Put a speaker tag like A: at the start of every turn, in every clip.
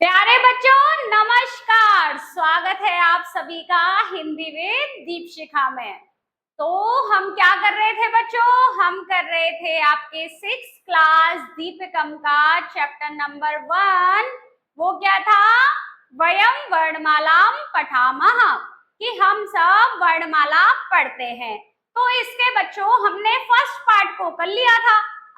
A: प्यारे बच्चों, नमस्कार। स्वागत है आप सभी का हिंदी विद दीपशिखा में। तो हम क्या कर रहे थे बच्चों? हम कर रहे थे आपके 6th क्लास दीपिकम का चैप्टर नंबर 1। वो क्या था? वयम वर्णमालाम पठामः, कि हम सब वर्णमाला पढ़ते हैं। तो इसके बच्चों हमने फर्स्ट पार्ट को कर लिया था।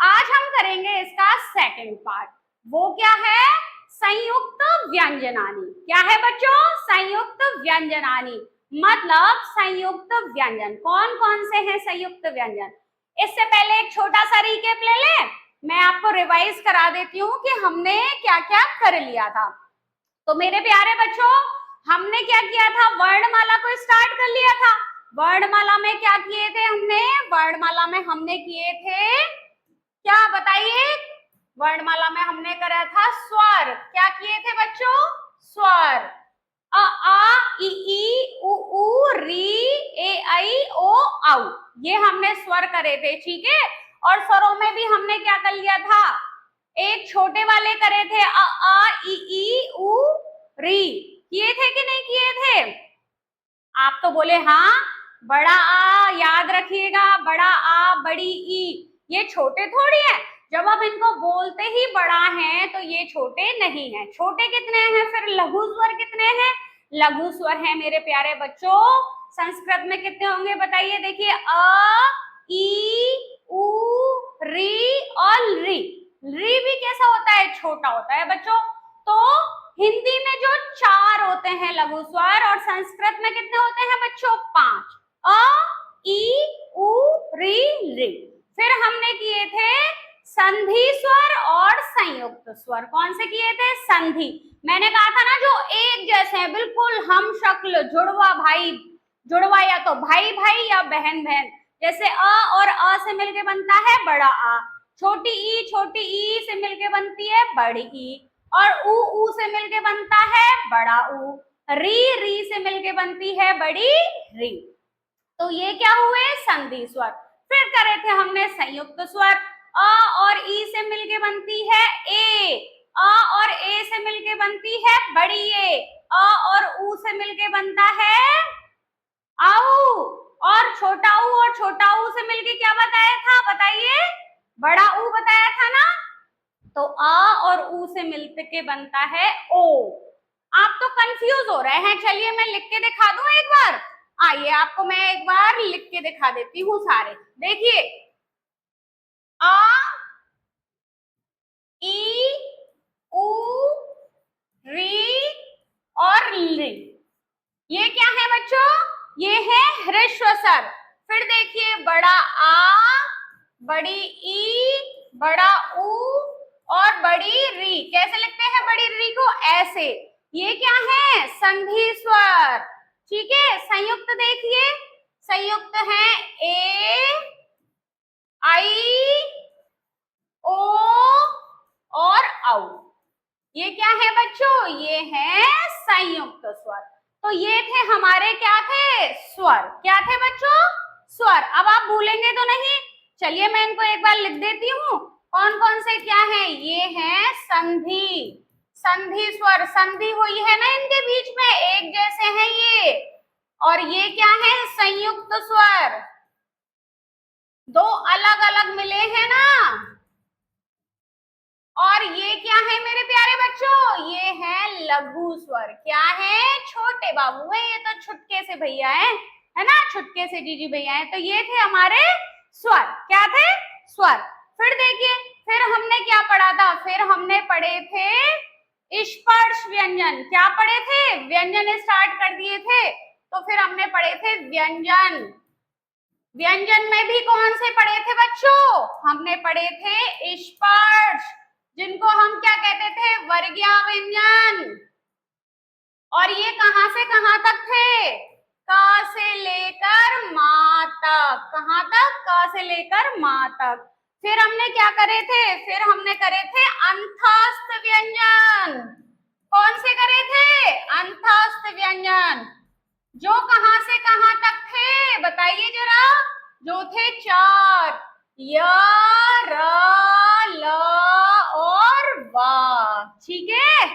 A: आज हम करेंगे इसका सेकंड पार्ट। वो क्या है? संयुक्त व्यंजनानी। क्या है बच्चों? संयुक्त व्यंजनानी मतलब संयुक्त व्यंजन। कौन कौन से हैं संयुक्त व्यंजन? इससे पहले एक छोटा सा रिकेप ले ले। मैं आपको रिवाइज करा देती हूँ कि हमने क्या क्या कर लिया था। तो मेरे प्यारे बच्चों, हमने क्या किया था? वर्णमाला को स्टार्ट कर लिया था। वर्णमाला में क्या किए थे हमने? वर्णमाला में हमने किए थे क्या, बताइए? वर्णमाला में हमने करा था स्वर। क्या किए थे बच्चों? स्वर। अ आ इ ई उ ऊ री ए ऐ ओ औ, ये हमने स्वर करे थे, ठीक है। और स्वरों में भी हमने क्या कर लिया था? एक छोटे वाले करे थे, अ आ इ ई उ री। किए थे कि नहीं किए थे? आप तो बोले हाँ। बड़ा आ याद रखिएगा, बड़ा आ बड़ी ई, ये छोटे थोड़ी है। जब आप इनको बोलते ही बड़ा है तो ये छोटे नहीं है। छोटे कितने हैं? फिर लघु स्वर कितने हैं? लघु स्वर है मेरे प्यारे बच्चों। संस्कृत में कितने होंगे बताइए? देखिए, अ ई उ री और री। री भी कैसा होता है? छोटा होता है बच्चों। तो हिंदी में जो 4 होते हैं लघु स्वर, और संस्कृत में कितने होते हैं बच्चों? 5। अ ई उ री री। फिर हमने किए थे संधि स्वर और संयुक्त स्वर। कौन से किए थे? संधि। मैंने कहा था ना, जो एक जैसे हैं, बिल्कुल हम शक्ल, जुड़वा भाई, जुड़वा या तो भाई भाई या बहन बहन। जैसे अ और अ से मिलके बनता है बड़ा आ, छोटी ई से मिलके बनती है बड़ी ई, और ऊ से मिलके बनता है बड़ा ऊ, री से मिलके बनती है बड़ी री। तो ये क्या हुए? संधि स्वर। फिर करे थे हमने संयुक्त स्वर। अ और ई से मिलके बनती है ए, अ और ए से मिलके बनती है बड़ी ए, अ और ऊ से मिलके बनता है आऊ, और छोटा ऊ और छोटा ऊ से मिलके क्या बताया था? बताइए, बड़ा ऊ बताया था ना। तो आ और ऊ से मिलकर के बनता है ओ। आप तो कंफ्यूज हो रहे हैं, चलिए मैं लिख के दिखा दूं एक बार। आइए आपको मैं एक बार लिख के दिखा देती हूँ सारे। देखिए, आ ई उ री और ली, ये क्या है बच्चों? ये है ह्रस्व स्वर। फिर देखिए, बड़ा आ, बड़ी ई, बड़ा ऊ और बड़ी री। कैसे लिखते हैं बड़ी री को? ऐसे। ये क्या है? संधि स्वर, ठीक है। संयुक्त देखिए, संयुक्त है ए आई ओ और औ। ये क्या है बच्चों? ये है संयुक्त स्वर। तो ये थे हमारे, क्या थे? स्वर। क्या थे बच्चों? स्वर। अब आप भूलेंगे तो नहीं। चलिए मैं इनको एक बार लिख देती हूँ। कौन कौन से क्या है? ये है संधि, संधि स्वर। संधि हुई है ना इनके बीच में, एक जैसे हैं ये। और ये क्या है? संयुक्त स्वर। दो अलग अलग मिले हैं ना। और ये क्या है मेरे प्यारे बच्चों? ये है लघु स्वर। क्या है? छोटे बाबू है ये तो, छुटके से भैया है ना, छुटके से जीजी भैया है। तो ये थे हमारे स्वर। क्या थे? स्वर। फिर देखिए, फिर हमने क्या पढ़ा था? फिर हमने पढ़े थे स्पर्श व्यंजन। क्या पढ़े थे? व्यंजन स्टार्ट कर दिए थे। तो फिर हमने पढ़े थे व्यंजन। व्यंजन में भी कौन से पढ़े थे बच्चों? हमने पढ़े थे स्पर्श, जिनको हम क्या कहते थे? वर्गीय व्यंजन। और ये कहां से कहां तक थे? क से लेकर मा तक। कहां तक? क से लेकर मा तक। फिर हमने क्या करे थे? फिर हमने करे थे अंतस्थ व्यंजन। कौन से करे थे? अंतस्थ व्यंजन। जो कहां से कहां तक थे बताइए जरा? जो थे 4, य, र, ल और वा, ठीक है।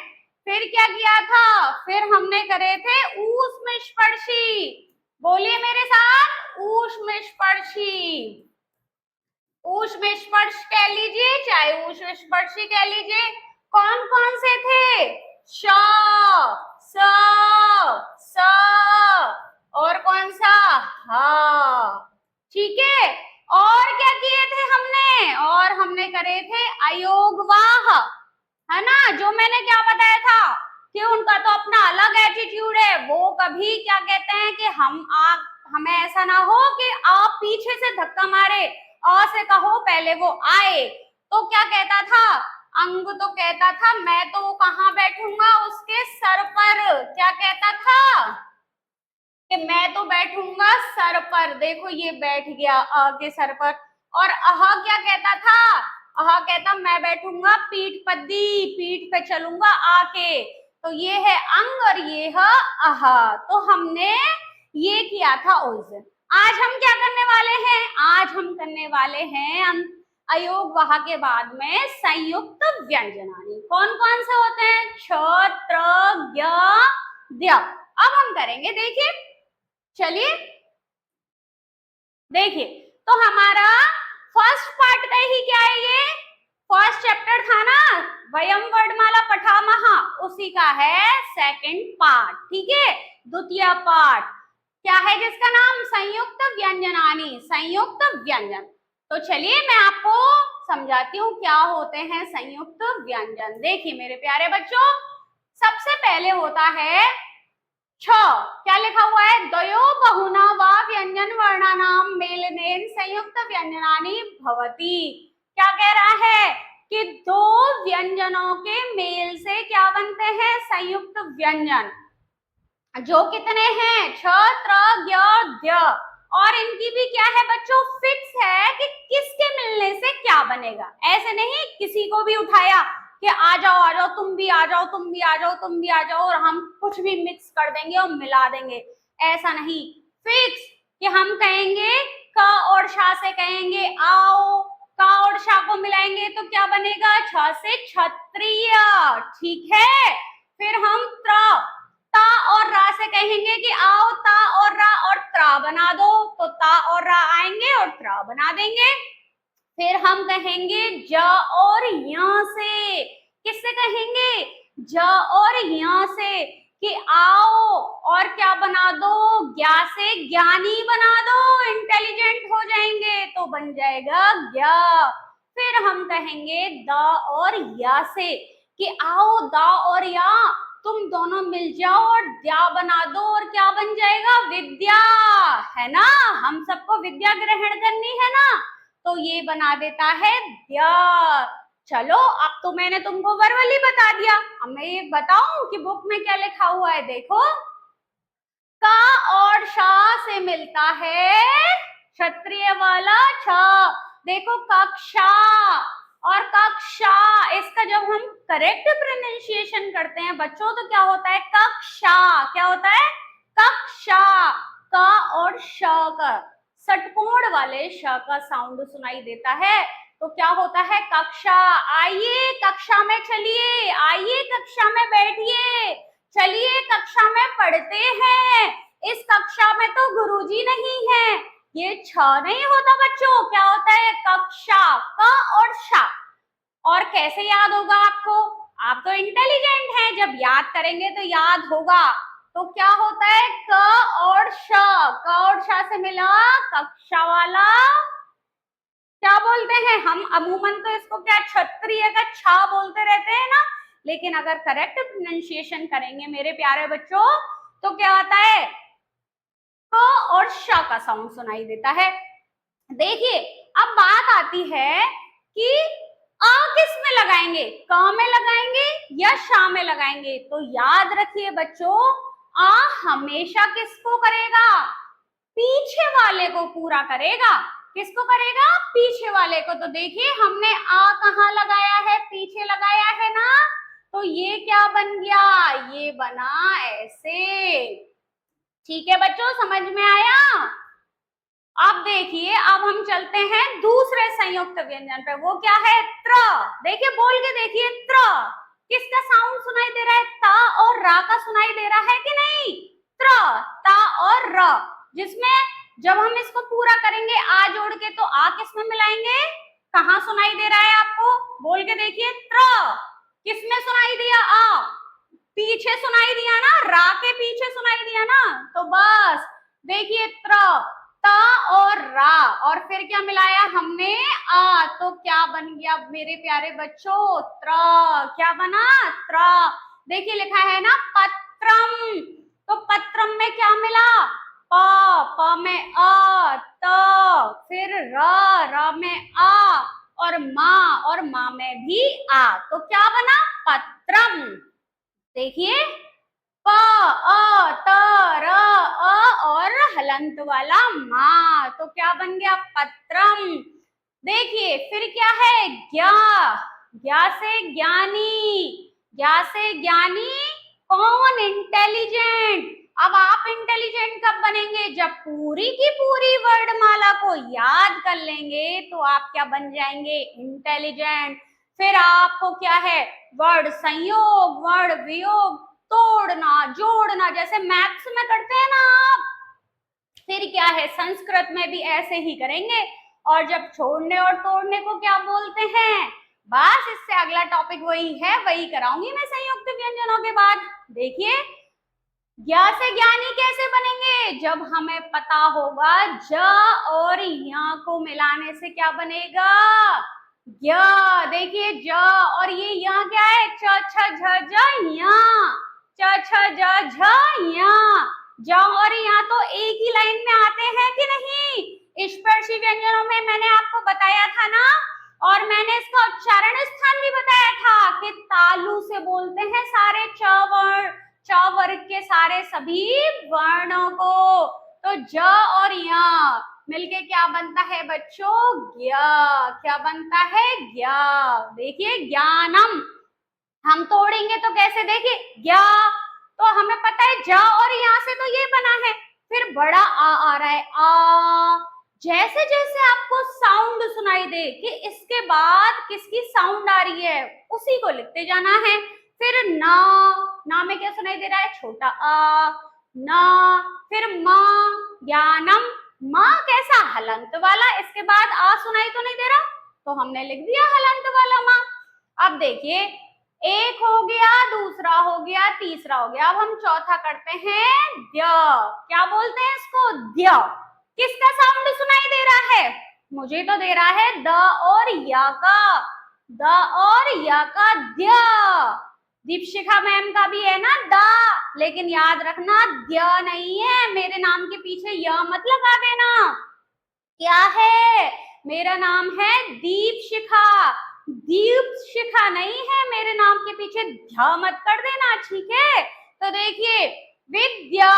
A: फिर क्या किया था, फिर हमने करे थे ऊष्मस्पर्शी। बोलिए मेरे साथ, ऊष्मस्पर्शी। ऊष्मस्पर्श कह लीजिए चाहे ऊष्मस्पर्शी कह लीजिए। कौन कौन से थे, श, स, स, और कौन सा, हा। ठीक है, और क्या किए थे हमने, और हमने करे थे अयोगवाह, है ना। जो मैंने क्या बताया था कि उनका तो अपना अलग एटीट्यूड है, वो कभी क्या कहते हैं कि हमें ऐसा ना हो कि आप पीछे से धक्का मारे, अ से कहो पहले वो आए। तो क्या कहता था, अंग तो कहता था मैं तो कहाँ बैठूंगा, उसके सर पर। क्या कहता था कि मैं तो बैठूंगा सर पर। देखो ये बैठ गया अ के सर पर। और अह क्या कहता था, अह कहता मैं बैठूंगा पीठ पद्दी, पीठ पे चलूंगा आके। तो ये है अंग और ये है अह। तो हमने ये किया था उस दिन। आज हम क्या करने वाले हैं, आज हम करने वाले हैं अयोग वहा के बाद में संयुक्त व्यंजनानी। कौन कौन से होते हैं, छ, त्र, ज्ञ, द्य। अब हम करेंगे, देखिए चलिए देखिए। तो हमारा फर्स्ट पार्ट का ही क्या है, ये फर्स्ट चैप्टर था ना, वयम वर्णमाला पठामह, उसी का है सेकंड पार्ट। ठीक है, द्वितीय पार्ट क्या है जिसका नाम संयुक्त व्यंजनानी, संयुक्त व्यंजन। तो चलिए मैं आपको समझाती हूँ क्या होते हैं संयुक्त व्यंजन। देखिए मेरे प्यारे बच्चों, सबसे पहले होता है छ। क्या लिखा हुआ है, द्वयो बहुना वा व्यंजन वर्णानाम मेलनेन संयुक्त व्यंजनानि भवति। क्या कह रहा है कि दो व्यंजनों के मेल से क्या बनते हैं, संयुक्त व्यंजन। जो कितने हैं, छ, त्र, ज्ञ, द्य। और इनकी भी क्या है बच्चों, फिक्स है कि किसके मिलने से क्या बनेगा। ऐसे नहीं किसी को भी उठाया कि आ जाओ तुम भी आ जाओ, तुम भी आ जाओ, तुम भी आ जाओ, और हम कुछ भी मिक्स कर देंगे और मिला देंगे, ऐसा नहीं। फिक्स कि हम कहेंगे क और शा से कहेंगे आओ, क और शा को मिलाएंगे तो क्या बनेगा, छ से क्षत्रिय। ठीक है, फिर हम ता और रा से कहेंगे कि आओ ता और रा और त्रा बना दो, तो ता और रा आएंगे और त्रा बना देंगे। फिर हम कहेंगे ज और य से, किससे कहेंगे, ज और य से कि आओ और क्या बना दो, ज्ञा से ज्ञानी बना दो, इंटेलिजेंट हो जाएंगे तो बन जाएगा ज्ञा। फिर हम कहेंगे द और या से कि आओ दा और या तुम दोनों मिल जाओ और द्या बना दो, और क्या बन जाएगा, विद्या, है ना। हम सबको विद्या ग्रहण करनी है ना, तो ये बना देता है द्या। चलो अब तो मैंने तुमको वर्बली बता दिया, अब मैं ये बताऊं कि बुक में क्या लिखा हुआ है। देखो, का और शा से मिलता है क्षत्रिय वाला छ। देखो कक्षा और कक्षा, इसका जब हम करेक्ट प्रोनाउंसिएशन करते हैं बच्चों तो क्या होता है, कक्षा। क्या होता है, कक्षा। का और श का षटकोण वाले श का साउंड सुनाई देता है, तो क्या होता है, कक्षा। आइए कक्षा में चलिए, आइए कक्षा में बैठिए, चलिए कक्षा में पढ़ते हैं। इस कक्षा में तो गुरुजी नहीं है। ये छ नहीं होता बच्चों, क्या होता है, कक्षा, क और शा। और कैसे याद होगा आपको, आप तो इंटेलिजेंट हैं, जब याद करेंगे तो याद होगा। तो क्या होता है, क और श, क और श से मिला कक्षा वाला। क्या बोलते हैं हम अमूमन तो इसको क्या, क्षत्रिय का छा बोलते रहते हैं ना, लेकिन अगर करेक्ट प्रोनाउंसिएशन करेंगे मेरे प्यारे बच्चों तो क्या आता है, क और श का साउंड सुनाई देता है। देखिए अब बात आती है कि अ किस में लगाएंगे, क में लगाएंगे या शा में लगाएंगे। तो याद रखिए बच्चों, आ हमेशा किसको करेगा, पीछे वाले को पूरा करेगा। किसको करेगा, पीछे वाले को। तो देखिए हमने आ कहाँ लगाया है, पीछे लगाया है ना, तो ये क्या बन गया, ये बना ऐसे। ठीक है बच्चों, समझ में आया। अब देखिए, अब हम चलते हैं दूसरे संयुक्त व्यंजन पे, वो क्या है, त्र। देखिए बोल के देखिए, त्र किसका साउंड सुनाई दे रहा है, रा का सुनाई दे रहा है कि नहीं? त्र, ता और र, जिसमें जब हम इसको पूरा करेंगे आ जोड़ के तो आ किस में मिलाएंगे? कहाँ सुनाई दे रहा है आपको? बोल के देखिए। त्र किसमें सुनाई दिया? आ पीछे सुनाई दिया ना, रा के पीछे सुनाई दिया ना, तो बस देखिए त्र, ता और रा, और फिर क्या मिलाया हमने? आ, तो क्या बन गया मेरे प्यारे बच्चों? त्र। क्या बना? त्र। देखिए लिखा है ना पत्रम, तो पत्रम में क्या मिला? प, प में अ, त, फिर र, र में आ, और माँ में भी आ, तो क्या बना? पत्रम। देखिए प, अ, त, र, अ और हलंत वाला माँ, तो क्या बन गया? पत्रम। देखिए फिर क्या है? ज्ञा, ज्ञा से ज्ञानी, ज्ञा से ज्ञानी कौन? इंटेलिजेंट। अब आप इंटेलिजेंट कब बनेंगे? जब पूरी की पूरी वर्णमाला को याद कर लेंगे तो आप क्या बन जाएंगे? इंटेलिजेंट। फिर आपको क्या है? वर्ण संयोग, वर्ण वियोग, तोड़ना, जोड़ना, जैसे मैथ्स में करते हैं ना आप, फिर क्या है? संस्कृत में भी ऐसे ही करेंगे। और जब छोड़ने और तोड़ने को क्या बोलते हैं? बस इससे अगला टॉपिक वही है, वही कराऊंगी मैं संयुक्त व्यंजनों के बाद। देखिए ज्ञा से ज्ञानी कैसे बनेंगे? जब हमें पता होगा ज और या को मिलाने से क्या बनेगा? ज्ञा। देखिए ज और ये या क्या है? च छ झ ज या, च छ ज झ या, ज और या तो एक ही लाइन में आते हैं कि नहीं? स्पर्शी व्यंजनों में मैंने आपको बताया था ना, और मैंने इसका उच्चारण स्थान भी बताया था कि तालु से बोलते हैं सारे च वर्ण, च वर्ग के सारे सभी वर्णों को। तो ज और या मिलके क्या बनता है बच्चों? ज्ञा। क्या बनता है? ज्ञा। देखिए ज्ञानम हम तोड़ेंगे तो कैसे? देखिए ज्ञा, तो हमें पता है ज और यहाँ से तो ये बना है, फिर बड़ा आ रहा है, आ। जैसे जैसे आपको साउंड सुनाई दे कि इसके बाद किसकी साउंड आ रही है, उसी को लिखते जाना है। फिर ना, ना में क्या सुनाई दे रहा है? छोटा आ, ना। फिर माँ, ज्ञानम, माँ कैसा? हलंत वाला, इसके बाद आ सुनाई तो नहीं दे रहा, तो हमने लिख दिया हलंत वाला माँ। अब देखिए एक हो गया, दूसरा हो गया, तीसरा हो गया, अब हम चौथा करते हैं द्य। क्या बोलते हैं इसको? द्य। किसका साउंड सुनाई दे रहा है? मुझे तो दे रहा है द और या का, द और या का द्य। दीपशिखा मैम का भी है ना द, लेकिन याद रखना द्य नहीं है, मेरे नाम के पीछे य मत लगा देना। क्या है? मेरा नाम है दीपशिखा, दीपशिखा नहीं है, मेरे नाम के पीछे ध्या मत कर देना, ठीक है? तो देखिए विद्या,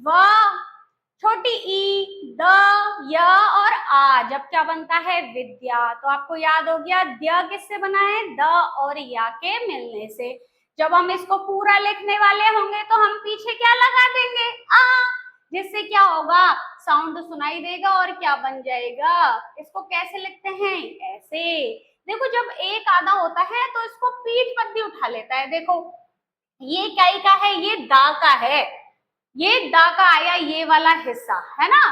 A: व, छोटी ई, द, य और आ, जब क्या बनता है? विद्या। तो आपको याद हो गया द्य किससे बना है? द और या के मिलने से। जब हम इसको पूरा लिखने वाले होंगे तो हम पीछे क्या लगा देंगे? आ, जिससे क्या होगा? साउंड सुनाई देगा और क्या बन जाएगा? इसको कैसे लिखते हैं? ऐसे। देखो जब एक आधा होता है तो इसको पीठ पद भी उठा लेता है। देखो ये क्या का है? ये दा का है, ये दा का आया ये वाला हिस्सा है ना।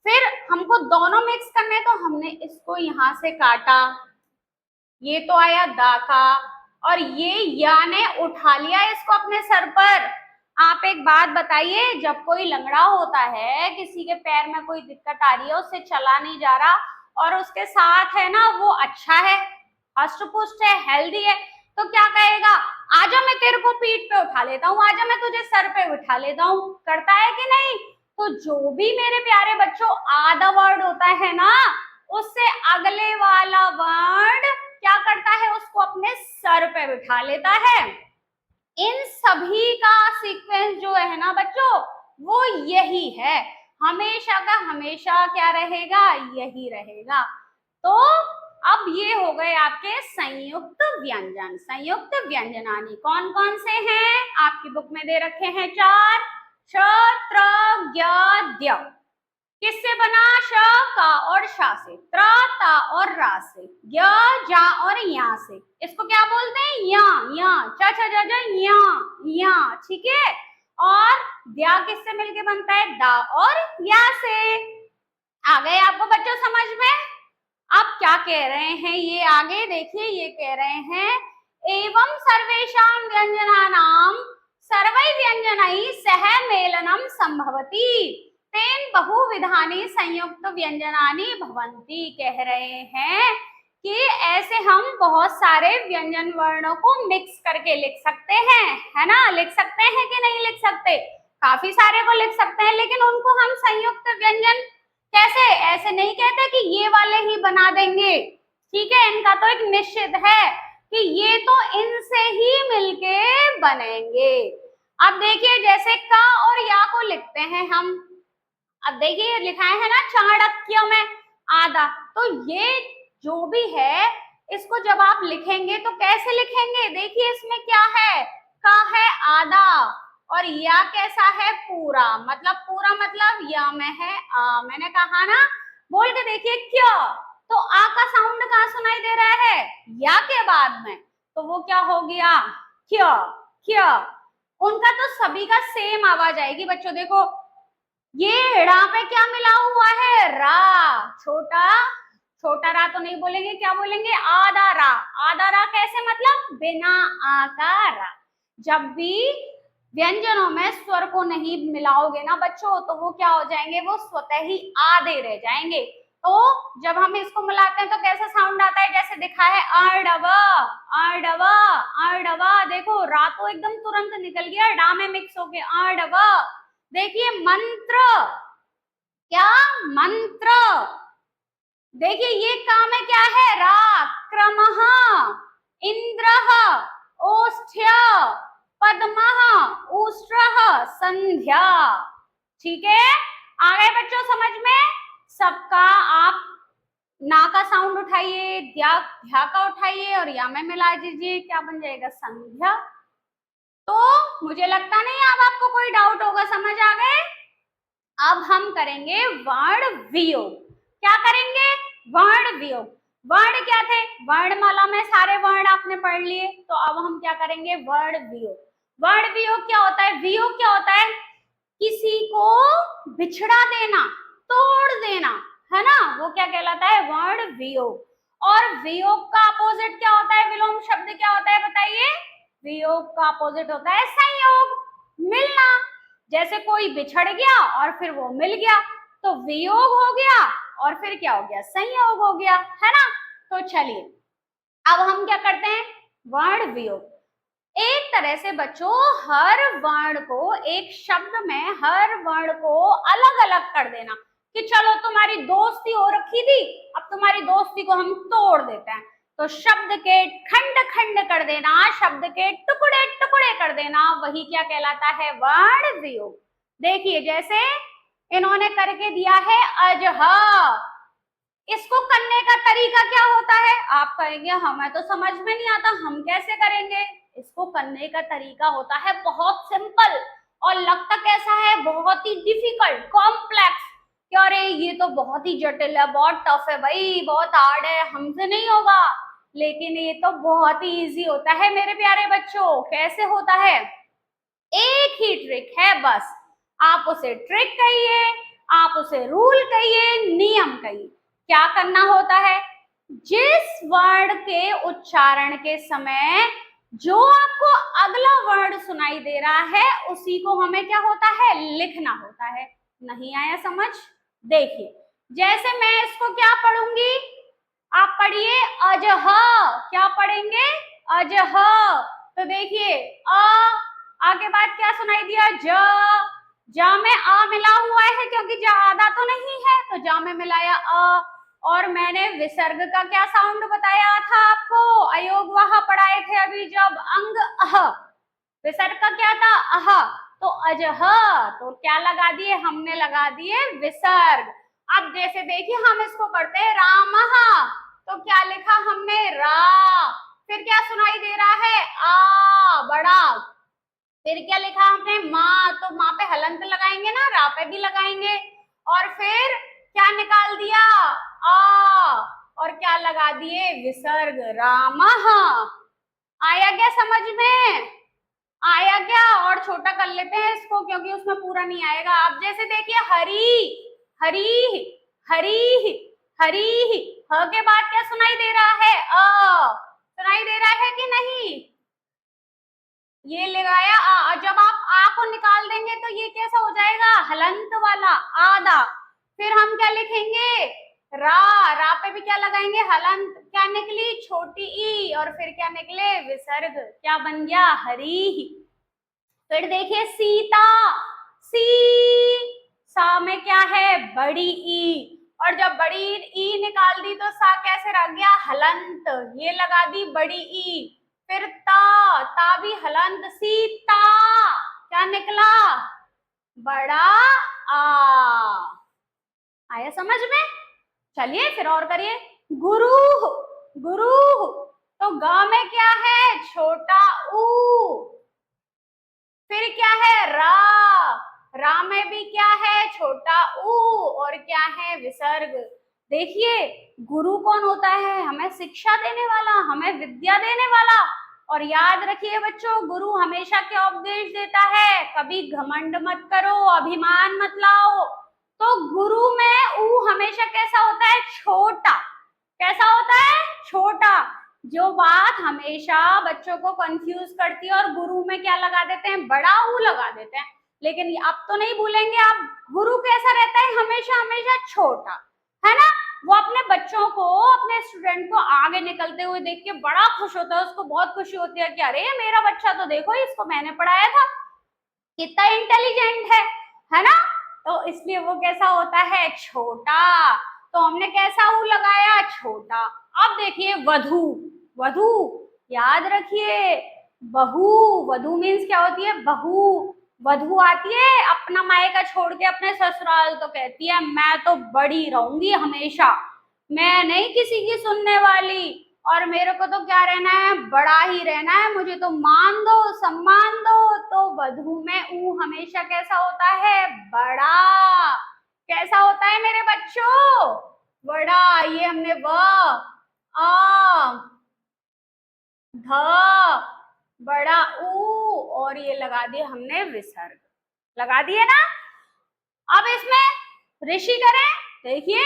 A: फिर हमको दोनों मिक्स करने, तो हमने इसको यहाँ से काटा, ये तो आया दा का, और ये या ने उठा लिया इसको अपने सर पर। आप एक बात बताइए, जब कोई लंगड़ा होता है, किसी के पैर में कोई दिक्कत आ रही है, उससे चला नहीं जा रहा, और उसके साथ है ना वो अच्छा है, हष्ट पुष्ट है, हेल्दी है, तो क्या कहेगा? आजा मैं तेरे को पीठ पे उठा लेता हूँ, आजा मैं तुझे सर पे उठा लेता हूँ। करता है कि नहीं? तो जो भी मेरे प्यारे बच्चों आधा वर्ड होता है ना, उससे अगले वाला वर्ड क्या करता है? उसको अपने सर पे बिठा लेता है। इन सभी का सीक्वेंस जो है ना बच्चों, वो यही है, हमेशा का हमेशा क्या रहेगा? यही रहेगा। तो अब ये हो गए आपके संयुक्त व्यंजन। संयुक्त व्यंजनानी कौन कौन से हैं? आपकी बुक में दे रखे हैं 4, श, त्र, ज्ञ, द्य। किससे बना? श, का और शा से, त्र, ता और रा से, ज्ञ, जा और या से। इसको क्या बोलते हैं? या, या, च, छ, ज, ज, या, ठीक है। और द्या किससे मिलके बनता है? दा और या से। आ गए आपको बच्चों समझ में? अब क्या कह रहे हैं ये आगे देखिए, ये कह रहे हैं एवं सर्वेषां व्यंजनानां सर्वै व्यंजनै सह मेलनम संभवति तेन बहुविधानि संयुक्त व्यंजनानि भवन्ति। कह रहे हैं कि ऐसे हम बहुत सारे व्यंजन वर्णों को मिक्स करके लिख सकते हैं, है ना? लिख सकते हैं कि नहीं लिख सकते? काफी सारे को लिख सकते हैं, लेकिन उनको हम संयुक्त व्यंजन कैसे? ऐसे नहीं कहते कि ये वाले ही बना देंगे, ठीक है। इनका तो एक निश्चित है कि ये तो इनसे ही मिलके बनेंगे। अब देखिए जैसे का और या को लिखते हैं हम, अब देखिए लिखा है ना चाणक्य में आधा, तो ये जो भी है इसको जब आप लिखेंगे तो कैसे लिखेंगे? देखिए इसमें क्या है? का है आधा और या कैसा है? पूरा। मतलब पूरा मतलब या में है आ, मैंने कहा ना, बोल के देखिए क्यों, तो आ का साउंड कहाँ सुनाई दे रहा है? या के बाद में, तो वो क्या हो गया? क्यों। क्यों उनका तो सभी का सेम आवाज आएगी बच्चों। देखो ये रा पे क्या मिला हुआ है? रा। छोटा छोटा रा तो नहीं बोलेंगे, क्या बोलेंगे? आधा रा। आधा रा कैसे? मतलब बिना आ का रा। जब भी व्यंजनों में स्वर को नहीं मिलाओगे ना बच्चों, तो वो क्या हो जाएंगे? वो स्वतः ही आधे रह जाएंगे। तो जब हम इसको मिलाते हैं तो कैसा साउंड आता है? जैसे दिखा है अर्डवा अर्डवा अर्डवा। देखो रा तो एकदम तुरंत निकल गया, डा में मिक्स हो गया अर्डवा। देखिए मंत्र, क्या? मंत्र। देखिए ये काम है क्या है? रा। क्रमः, इंद्रः, ओष्ठ्य, पद्मः, उष्ट्रः, संध्या। ठीक है, आ गए बच्चों समझ में? सबका आप ना का साउंड उठाइए, द्या ध्या का उठाइए और या में मिला दीजिए, क्या बन जाएगा? संध्या। तो मुझे लगता नहीं अब आपको कोई डाउट होगा, समझ आ गए? अब हम करेंगे वर्ण वियोग। क्या करेंगे? वर्ण वियोग। वर्ण क्या थे? वर्णमाला में सारे वर्ण आपने पढ़ लिए, तो अब हम क्या करेंगे? वर्ण वियोग। वर्ण वियोग क्या होता है? वियोग क्या होता है? किसी को बिछड़ा देना, तोड़ देना, है ना? वो क्या कहलाता है? वर्ण वियोग। और वियोग का अपोजिट क्या होता है? विलोम शब्द क्या होता है बताइए? वियोग का अपोजिट होता है संयोग, मिलना। जैसे कोई बिछड़ गया और फिर वो मिल गया, तो वियोग हो गया और फिर क्या हो गया? संयोग हो गया, है ना? तो चलिए अब हम क्या करते हैं? वर्ण वियोग। एक तरह से बच्चों हर वर्ण को एक शब्द में, हर वर्ण को अलग अलग कर देना कि चलो तुम्हारी दोस्ती हो रखी थी, अब तुम्हारी दोस्ती को हम तोड़ देते हैं। तो शब्द के खंड खंड कर देना, शब्द के टुकड़े टुकड़े कर देना, वही क्या कहलाता है? वर्ण वियोग। देखिए जैसे इन्होंने करके दिया है अजह, इसको करने का तरीका क्या होता है? आप कहेंगे हमें तो समझ में नहीं आता, हम कैसे करेंगे? इसको करने का तरीका होता है बहुत सिंपल, और लगता कैसा है? बहुत ही डिफिकल्ट, कॉम्प्लेक्स, कि अरे ये तो बहुत ही जटिल है, बहुत टफ है भाई, बहुत हार्ड है, हमसे नहीं होगा। लेकिन ये तो बहुत ही इजी होता है मेरे प्यारे बच्चों। कैसे होता है? एक ही ट्रिक है बस, आप उसे ट्रिक कहिए, आप उसे रूल कहिए, नियम कहिए। क्या करना होता है? जिस वर्ण के उच्चारण के समय जो आपको अगला वर्ण सुनाई दे रहा है, उसी को हमें क्या होता है? लिखना होता है। नहीं आया समझ? देखिए जैसे मैं इसको क्या पढ़ूंगी, आप पढ़िए अजह। क्या पढ़ेंगे? अजह। तो देखिए आ के बाद क्या सुनाई दिया? जा में आ मिला हुआ है, क्योंकि जा आधा तो नहीं है, तो जा में मिलाया अ। और मैंने विसर्ग का क्या साउंड बताया था आपको? अयोग वह पढ़ाए थे अभी जब, अंग अह। विसर्ग का क्या था? अह। तो अजह, तो क्या लगा दिए हमने? लगा दिए विसर्ग। अब जैसे देखिए हम इसको करते हैं रामः, तो क्या लिखा हमने? रा। फिर क्या सुनाई दे रहा है? आ बड़ा। फिर क्या लिखा हमने? माँ, तो माँ पे हलंत लगाएंगे ना, रा पे भी लगाएंगे। और फिर क्या निकाल दिया? आ। और क्या लगा दिए? विसर्ग, रामः। आया क्या समझ में? आया क्या? और छोटा कर लेते हैं इसको, क्योंकि उसमें पूरा नहीं आएगा। अब जैसे देखिए हरी, हरी, हरी, हरी, ह के बाद क्या सुनाई दे रहा है? सुनाई दे रहा है कि नहीं? ये लगाया आ, जब आप आ को निकाल देंगे तो ये कैसा हो जाएगा? हलंत वाला, आधा। फिर हम क्या लिखेंगे? रा, रा पे भी क्या लगाएंगे? हलंत। क्या निकली? छोटी ई। और फिर क्या निकले? विसर्ग। क्या बन गया? हरी। फिर देखिए सीता, सी, सा में क्या है? बड़ी ई। और जब बड़ी ई निकाल दी तो सा कैसे रह गया? हलंत। ये लगा दी बड़ी ई। फिर ता भी हलंत। सीता, क्या निकला? बड़ा आ। आया समझ में? चलिए फिर और करिए। गुरु, गुरु, तो ग में क्या है? छोटा ऊ। फिर क्या है? रा, रा में भी क्या है? छोटा ऊ। और क्या है? विसर्ग। देखिए गुरु कौन होता है? हमें शिक्षा देने वाला, हमें विद्या देने वाला। और याद रखिए बच्चों, गुरु हमेशा क्या उपदेश देता है? कभी घमंड मत करो, अभिमान मत लाओ। तो गुरु में ऊ हमेशा कैसा होता है? छोटा। कैसा होता है? छोटा। जो बात हमेशा बच्चों को कंफ्यूज करती है, और गुरु में क्या लगा देते हैं? बड़ा ऊ लगा देते हैं। लेकिन अब तो नहीं भूलेंगे आप, गुरु कैसा रहता है? हमेशा हमेशा छोटा, है ना? वो अपने बच्चों को, अपने स्टूडेंट को आगे निकलते हुए देख के बड़ा खुश होता है, उसको बहुत खुशी होती है कि अरे मेरा बच्चा तो देखो, इसको मैंने पढ़ाया था, कितना इंटेलिजेंट है ना? तो इसलिए वो कैसा होता है? छोटा। तो हमने कैसा ऊ लगाया? छोटा। अब देखिए वधू, वधू, याद रखिए बहू, वधू मीन्स क्या होती है? बहू। वधू आती है अपना मायका छोड़ के अपने ससुराल, तो कहती है मैं तो बड़ी रहूंगी हमेशा, मैं नहीं किसी की सुनने वाली, और मेरे को तो क्या रहना है? बड़ा ही रहना है, मुझे तो मान दो, सम्मान दो। तो वधू में ऊ हमेशा कैसा होता है? बड़ा। कैसा होता है मेरे बच्चों? बड़ा। ये हमने व, आ, ध, बड़ा ऊ, और ये लगा दिया हमने विसर्ग। लगा दिए ना? अब इसमें ऋषि करें। देखिए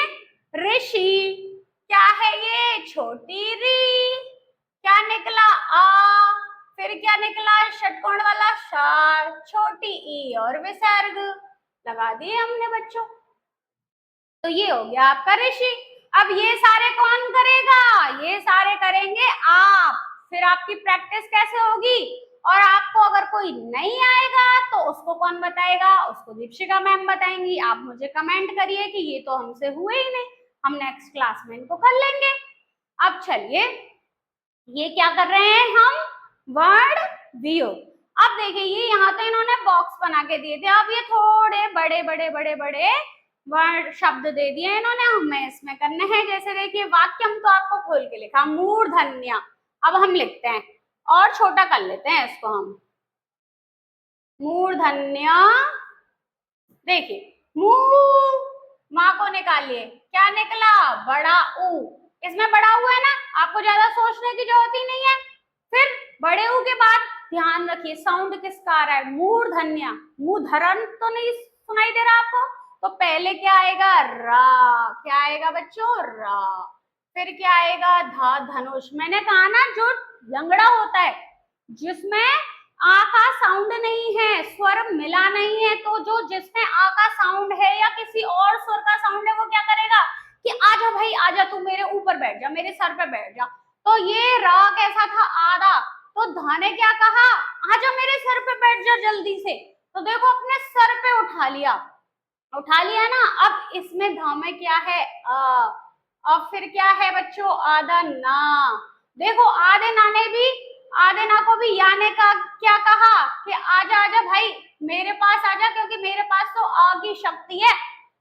A: ऋषि क्या है? ये छोटी री। क्या निकला? आ। फिर क्या निकला? षटकोण वाला षा, छोटी ई और विसर्ग। लगा दिए हमने बच्चों। तो ये हो गया आपका ऋषि। अब ये सारे कौन करेगा? ये सारे करेंगे आप। फिर आपकी प्रैक्टिस कैसे होगी? और आपको अगर कोई नहीं आएगा तो उसको कौन बताएगा? उसको दीपशिका मैम बताएंगी। आप मुझे कमेंट करिए कि ये तो हमसे हुए ही नहीं, हम नेक्स्ट क्लास में इनको कर लेंगे। अब चलिए, ये क्या कर रहे हैं हम? Word view. अब देखिए ये यहाँ तो इन्होंने बॉक्स बना के दिए थे, अब ये थोड़े बड़े बड़े बड़े बड़े वर्ड शब्द दे दिए इन्होंने, हमें इसमें करने हैं। जैसे देखिए वाक्यम तो आपको खोल के लिखा, मूर्धन्य। अब हम लिखते हैं और छोटा कर लेते हैं इसको हम। मूर्धन्य। देखिए मुंह, माँ को निकालिए, क्या निकला? बड़ा ऊ। इसमें बड़ा ऊ है ना, आपको ज्यादा सोचने की जरूरत ही नहीं है। फिर बड़े ऊ के बाद ध्यान रखिए साउंड किसका आ रहा है? मूर्धन्य। मुंह धरन तो नहीं सुनाई दे रहा आपको? तो पहले क्या आएगा? रा। क्या आएगा बच्चों? रा। फिर क्या आएगा? धा, धनुष। मैंने कहा ना जो लंगड़ा होता है, जिसमें आ का साउंड नहीं है, स्वर मिला नहीं है, तो जो जिसमें आ का साउंड है या किसी और स्वर का साउंड है, वो क्या करेगा कि आजा भाई आजा, तू मेरे ऊपर बैठ जा, मेरे सर पे बैठ जा। तो ये रा कैसा था? आधा। तो धा ने क्या कहा? आजा मेरे सर पे बैठ जा जल्दी से। तो देखो अपने सर पे उठा लिया, उठा लिया ना। अब इसमें धा में क्या है? अब फिर क्या है बच्चों? आधा ना। देखो आधे नाने भी, आधे ना को भी याने का क्या कहा कि आजा आजा भाई मेरे पास आजा, क्योंकि मेरे पास तो आ की शक्ति है,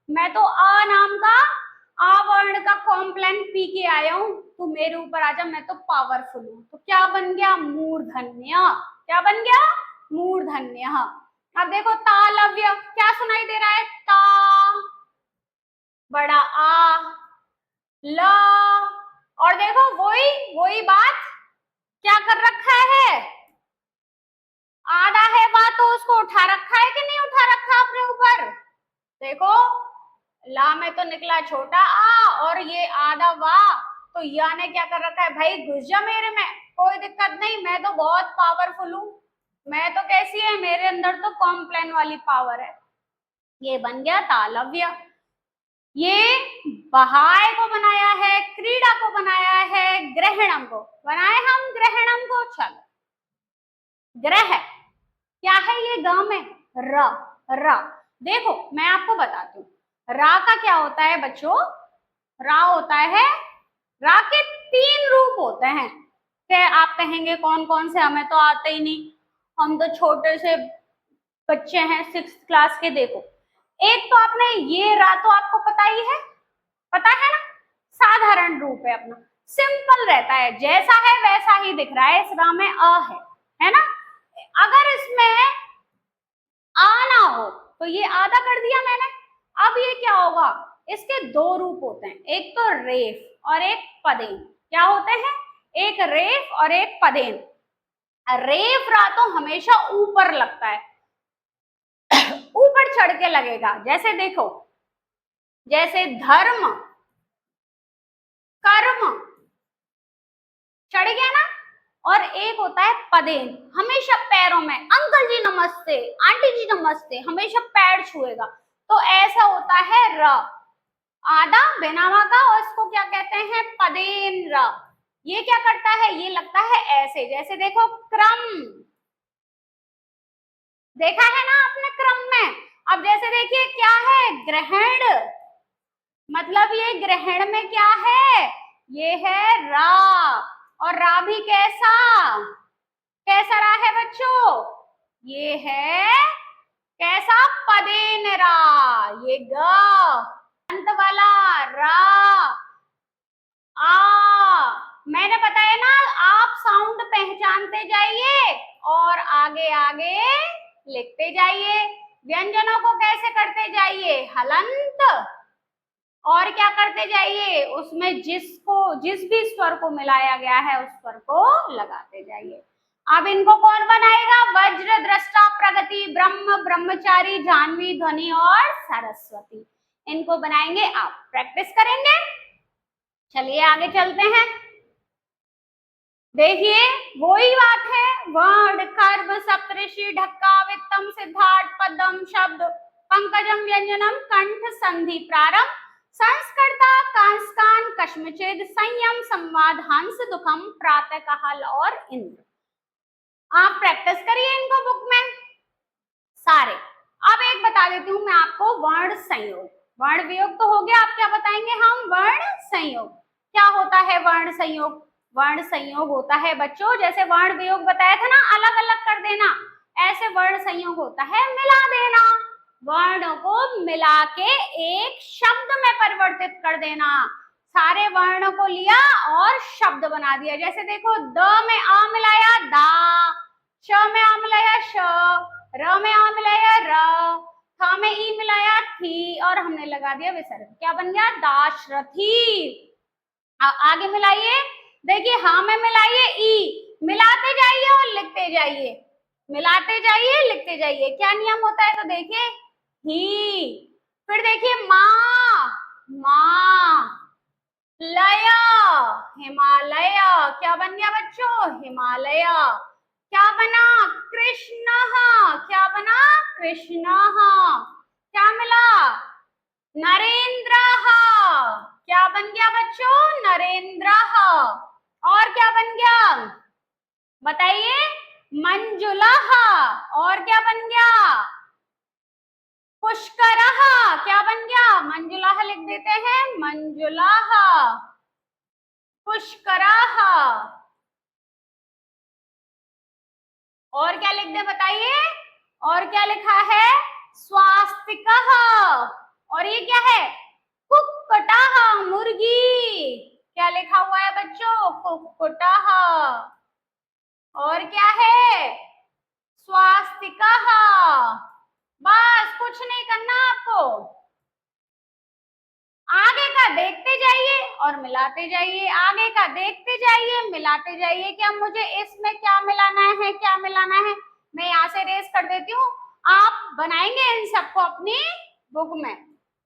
A: मैं तो आ नाम का, आ वर्ण का कॉम्प्लेन पी के आया हूं, तू मेरे ऊपर आजा, मैं तो पावरफुल हूं। तो क्या बन गया? मूर्धन्य। क्या बन गया? मूर्धन्य। अब देखो तालव्य, क्या सुनाई दे रहा है? ता, बड़ा आ, ला। और देखो वही वही बात क्या कर रखा है? आधा है वह तो तो उसको उठा रखा है कि नहीं उठा रखा अपने ऊपर? देखो, ला में तो निकला छोटा आ और ये आधा वाह, तो या ने क्या कर रखा है भाई, घुस जा मेरे में, कोई दिक्कत नहीं, मैं तो बहुत पावरफुल हूँ, मैं तो कैसी है, मेरे अंदर तो कॉम्प्लेन वाली पावर है। ये बन गया तालव्य। ये बहाय को बनाया है, क्रीड़ा को बनाया है, ग्रहणम को बनाए हम, ग्रहणम को। चलो, ग्रह क्या है ये, ग में र, र। देखो मैं आपको बताती हूँ, रा का क्या होता है बच्चों, रा होता है, रा के 3 रूप होते हैं। कि आप कहेंगे कौन कौन से, हमें तो आते ही नहीं, हम तो छोटे से बच्चे हैं 6th क्लास के। देखो, एक तो आपने ये रा तो आपको पता ही है, पता है ना, साधारण रूप है अपना, सिंपल रहता है, जैसा है वैसा ही दिख रहा है, इस रा में अ है ना। अगर इसमें आ ना हो तो ये आधा कर दिया मैंने। अब ये क्या होगा, इसके 2 रूप होते हैं, एक तो रेफ और एक पदेन। क्या होते हैं, एक रेफ और एक पदेन। रेफ रा तो हमेशा ऊपर लगता है, ऊपर चढ़ के लगेगा। जैसे देखो, जैसे धर्म, कर्म, चढ़ गया ना। और एक होता है पदेन, हमेशा पैरों में, अंकल जी नमस्ते, आंटी जी नमस्ते, हमेशा पैर छुएगा, तो ऐसा होता है र, आधा बेनामा का, और इसको क्या कहते हैं, पदेन र। ये क्या करता है, ये लगता है ऐसे, जैसे देखो क्रम, देखा है ना आपने क्रम में। अब जैसे देखिए क्या है, ग्रहण, मतलब ये ग्रहण में क्या है, ये है रा, और रा भी कैसा, कैसा रा है बच्चों, ये है कैसा, पदेन रा, ये ग अंत वाला रा, आ। मैंने बताया ना, आप साउंड पहचानते जाइए और आगे आगे लिखते जाइए। व्यंजनों को कैसे करते जाइए, हलंत, और क्या करते जाइए, उसमें जिस भी स्वर को मिलाया गया है उस स्वर को लगाते जाइए। अब इनको कौन बनाएगा, वज्र, दृष्टा, प्रगति, ब्रह्म, ब्रह्मचारी, जाह्नवी, ध्वनि और सरस्वती, इनको बनाएंगे आप, प्रैक्टिस करेंगे। चलिए आगे चलते हैं। देखिए वही बात है, वर्ण, कर्म, सप्तऋषि, ढक्का, वित्तम, सिद्धार्थ, पदम, शब्द, पंकजम, व्यंजनम, कंठ, संधि, प्रारंभ, संस्कर्ता, कांस्कान, कश्मच्छेद, संयम, संवाद, हंस, दुखम, प्रातः काल और इंद्र। आप प्रैक्टिस करिए इनको बुक में सारे। अब एक बता देती हूँ मैं आपको, वर्ण संयोग, वर्ण वियोग तो हो गया, आप क्या बताएंगे हम, वर्ण संयोग। क्या होता है वर्ण संयोग, वर्ण संयोग होता है बच्चों, जैसे वर्ण वियोग बताया था ना, अलग अलग कर देना, ऐसे वर्ण संयोग होता है मिला देना, वर्णों को मिला के एक शब्द में परिवर्तित कर देना। सारे वर्णों को लिया और शब्द बना दिया। जैसे देखो, द में आ मिलाया दा, श में आ मिलाया श, र में आ मिलाया र, थ में ई मिलाया थी, और हमने लगा दिया विसर्ग, क्या बन गया, दाशरथी। आगे मिलाइए, देखिए हाँ में मिलाइए ई, मिलाते जाइए और लिखते जाइए, मिलाते जाइए लिखते जाइए। क्या नियम होता है, तो देखिए ही, फिर देखिए माँ, माँ, लय, हिमालय, क्या बन गया बच्चों, हिमालय। क्या बना, कृष्ण, क्या बना, कृष्ण। क्या मिला, नरेंद्र, क्या बन गया बच्चों, नरेंद्र। और क्या बन गया बताइए, मंजुला, और क्या बन गया, पुष्कर, क्या बन गया, मंजुला लिख देते हैं, मंजुला, पुष्कर। और क्या लिख दे बताइए, और क्या लिखा है, स्वास्तिक, और ये क्या है, कुक्कुटा, मुर्गी, क्या लिखा हुआ है बच्चों, कुक्कुटा। और क्या है, स्वास्तिका। बस कुछ नहीं करना आपको, आगे का देखते जाइए और मिलाते जाइए, आगे का देखते जाइए मिलाते जाइए। क्या मुझे इसमें क्या मिलाना है, क्या मिलाना है, मैं यहाँ से रेस कर देती हूँ, आप बनाएंगे इन सबको अपनी बुक में।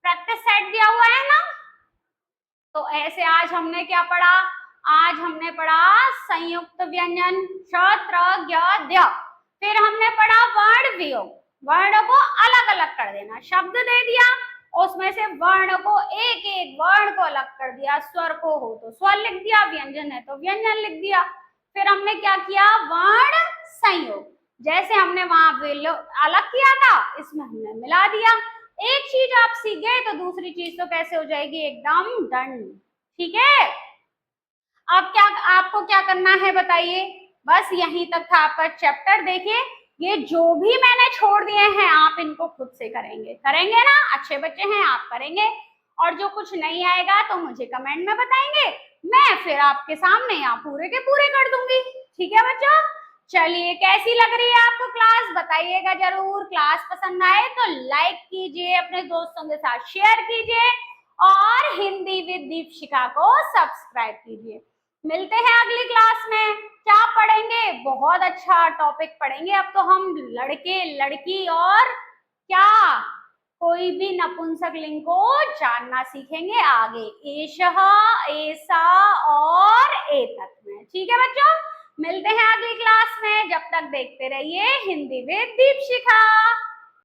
A: प्रैक्टिस सेट दिया हुआ है ना। तो ऐसे आज हमने क्या पढ़ा, आज हमने पढ़ा संयुक्त व्यंजन श त्र ज्ञ ध्य। फिर हमने पढ़ा वर्ण वियोग, वर्ण को अलग अलग कर देना, शब्द दे दिया उसमें से वर्ण को एक एक वर्ण को अलग कर दिया, स्वर को हो तो स्वर लिख दिया, व्यंजन है तो व्यंजन लिख दिया। फिर हमने क्या किया, वर्ण संयोग, जैसे हमने वहां अलग किया था इसमें हमने मिला दिया। एक चीज आप सीख गए तो दूसरी चीज तो कैसे हो जाएगी, एकदम डन। ठीक है, अब क्या आपको क्या करना है बताइए, बस यहीं तक था आपका चैप्टर। देखिए ये जो भी मैंने छोड़ दिए हैं आप इनको खुद से करेंगे, करेंगे ना, अच्छे बच्चे हैं आप करेंगे। और जो कुछ नहीं आएगा तो मुझे कमेंट में बताएंगे, मैं फिर आपके सामने यहाँ पूरे के पूरे कर दूंगी। ठीक है बच्चों, चलिए कैसी लग रही है आपको क्लास, बताइएगा जरूर। क्लास पसंद आए तो लाइक कीजिए, अपने दोस्तों के साथ शेयर कीजिए और हिंदी विद दीपशिखा को सब्सक्राइब कीजिए। मिलते हैं अगली क्लास में। क्या पढ़ेंगे, बहुत अच्छा टॉपिक पढ़ेंगे अब तो हम, लड़के लड़की और क्या कोई भी नपुंसक लिंग को जानना सीखेंगे आगे, एषः ऐसा और एतत् में। ठीक है बच्चों, मिलते हैं अगली क्लास में, जब तक देखते रहिए हिंदी विद दीपशिखा।